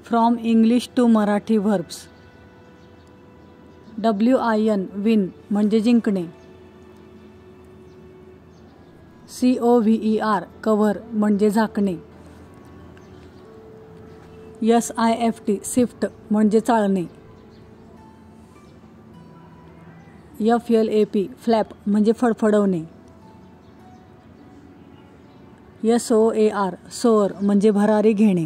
From English to Marathi verbs. WIN win म्हणजे जिंकणे. COVER cover म्हणजे झाकणे. SIFT सिफ्ट म्हणजे चाळणे. FLAP फ्लॅप म्हणजे फडफडवणे. SOAR सोअर म्हणजे भरारी घेणे.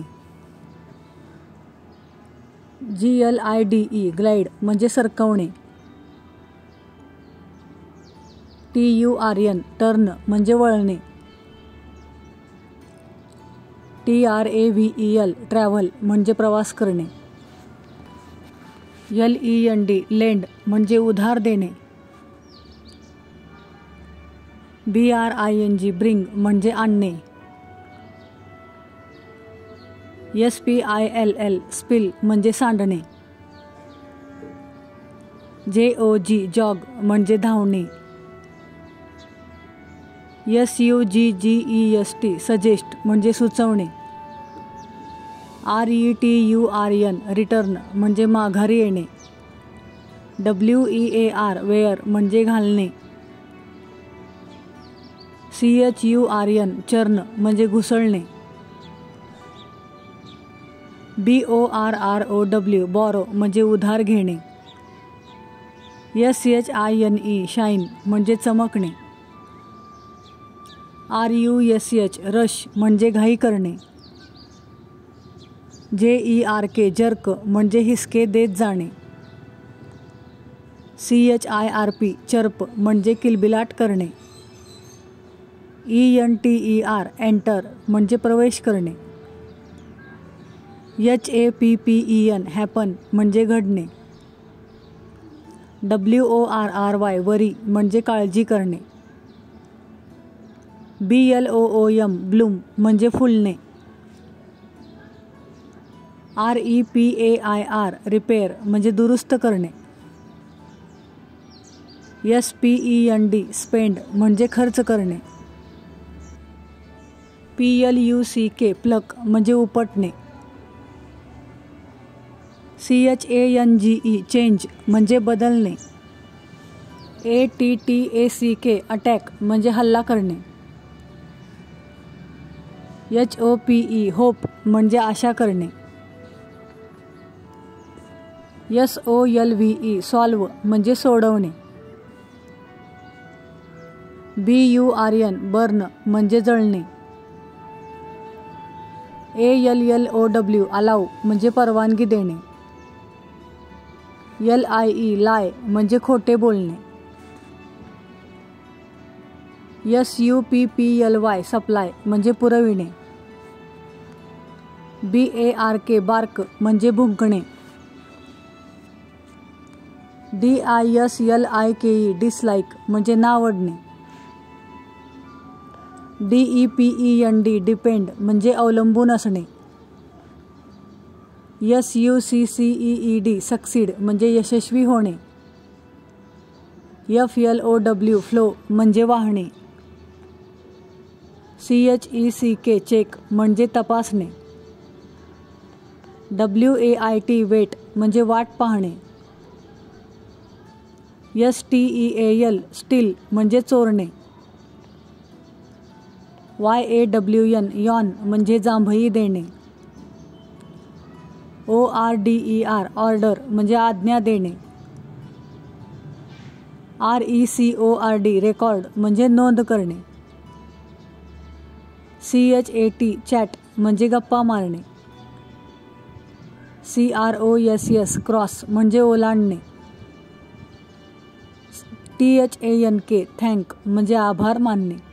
GLIDE ग्लाइड म्हणजे सरकवणे. TURN टर्न म्हणजे वळणे. TRAVEL ट्रॅव्हल म्हणजे प्रवास करणे. LEND लेंड म्हणजे उधार देणे. BRING ब्रिंग म्हणजे आणणे. SPILL स्पिल म्हणजे सांडणे. JOG जॉग म्हणजे धावणे. SUGGEST सजेस्ट म्हणजे सुचवणे. RETURN रिटर्न म्हणजे माघारी येणे. WEAR वेअर म्हणजे घालणे. CHURN चर्न म्हणजे घुसळणे. BORROW बॉरो म्हणजे उधार घेणे. SHINE शाईन म्हणजे चमकणे. RUSH रश म्हणजे घाई करणे. JERK जर्क म्हणजे हिसके देत जाणे. CHIRP चर्प म्हणजे किलबिलाट करणे. ENTER एंटर म्हणजे प्रवेश करणे. HAPPEN हॅपन म्हणजे घडणे. WORRY वरी म्हणजे काळजी करणे. BLOOM ब्लूम म्हणजे फुलणे. REPAIR रिपेअर म्हणजे दुरुस्त करणे. SPEND स्पेंड म्हणजे खर्च करणे. PLUCK प्लक म्हणजे उपटणे. CHANGE चेंज म्हणजे बदलणे. ATTACK अटॅक म्हणजे हल्ला करणे. HOPE होप म्हणजे आशा करणे. SOLVE सॉल्व म्हणजे सोडवणे. BURN बर्न म्हणजे जळणे. ALLOW अलाउ म्हणजे परवानगी देणे. LIE लाय म्हणजे खोटे बोलणे. SUPPLY सप्लाय म्हणजे पुरविणे. BARK बार्क म्हणजे भुंकणे. DISLIKE डिसलाईक म्हणजे नावडणे. DEPEND डिपेंड म्हणजे अवलंबून असणे. SUCCEED सक्सीड म्हणजे यशस्वी होणे. FLOW फ्लो म्हणजे वाहणे. CHECK चेक म्हणजे तपासणे. WAIT वेट म्हणजे वाट पाहणे. STEAL स्टील म्हणजे चोरणे. YAWN यॉन म्हणजे जांभई देणे. ORDER ऑर्डर म्हणजे आज्ञा देणे. RECORD रेकॉर्ड म्हणजे नोंद करणे. CHAT चॅट म्हणजे गप्पा मारणे. CROSS क्रॉस म्हणजे ओलांडणे. THANK थँक म्हणजे आभार मानणे.